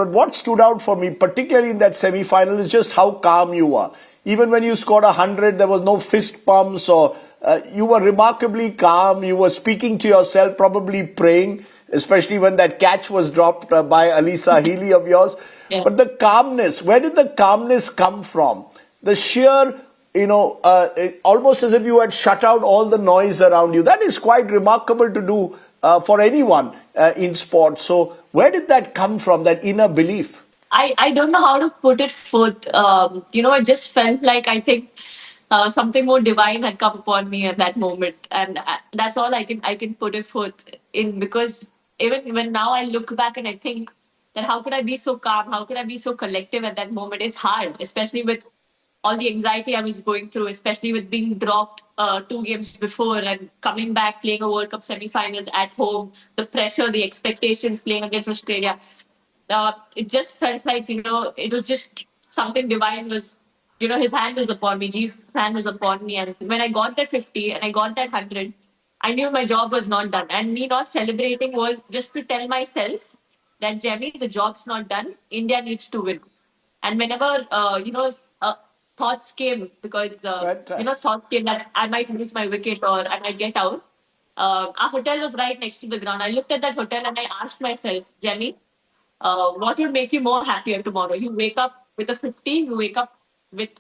But what stood out for me, particularly in that semi-final, is just how calm you were. Even when you scored 100, there was no fist pumps, or you were remarkably calm. You were speaking to yourself, probably praying, especially when that catch was dropped by Alisa Healy of yours. Yeah. But the calmness, where did the calmness come from? The sheer, almost as if you had shut out all the noise around you. That is quite remarkable to do for anyone in sports. So where did that come from, that inner belief? I don't know how to put it forth. It just felt like I think something more divine had come upon me at that moment, and that's all I can put it forth in. Because even when now I look back and I think that how could I be so calm? How could I be so collective at that moment? It's hard, especially with all the anxiety I was going through, especially with being dropped 2 games before and coming back, playing a World Cup semi-finals at home, the pressure, the expectations, playing against Australia. It just felt like, it was just something divine was, his hand was upon me, Jesus' hand was upon me. And when I got that 50 and I got that 100, I knew my job was not done. And me not celebrating was just to tell myself that, Jemmy, the job's not done. India needs to win. And whenever, thoughts came, because, Fantastic. thoughts came that I might lose my wicket or I might get out, our hotel was right next to the ground. I looked at that hotel and I asked myself, Jemmy, what would make you more happier tomorrow? You wake up with a 50, you wake up with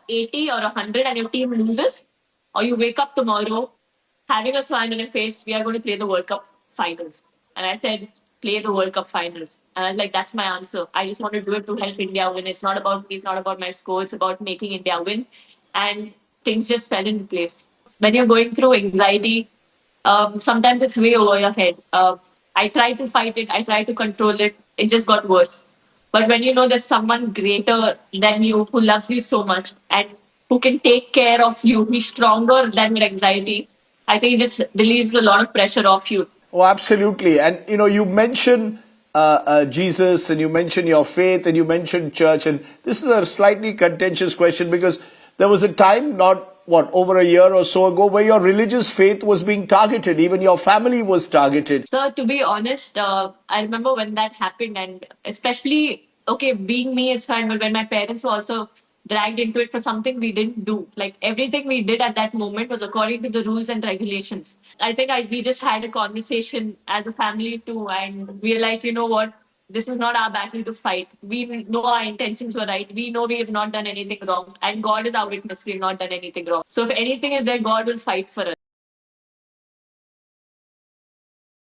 80 or 100 and your team loses, or you wake up tomorrow having a smile on your face, we are going to play the World Cup finals. And I said, play the World Cup finals. And I was like, that's my answer. I just want to do it to help India win. It's not about me, it's not about my score, it's about making India win. And things just fell into place. When you're going through anxiety, sometimes it's way over your head. I try to fight it, I try to control it. It just got worse. But when you know there's someone greater than you who loves you so much and who can take care of you, he's stronger than your anxiety, I think it just releases a lot of pressure off you. Oh, absolutely. And, you mentioned Jesus, and you mentioned your faith, and you mentioned church. And this is a slightly contentious question because there was a time, not over a year or so ago, where your religious faith was being targeted. Even your family was targeted. So, to be honest, I remember when that happened, and especially, okay, being me, it's fine, but when my parents were also dragged into it for something we didn't do, like everything we did at that moment was according to the rules and regulations. I think we just had a conversation as a family too, and we are like, you know what? This is not our battle to fight. We know our intentions were right. We know we have not done anything wrong. And God is our witness. We have not done anything wrong. So if anything is there, God will fight for us.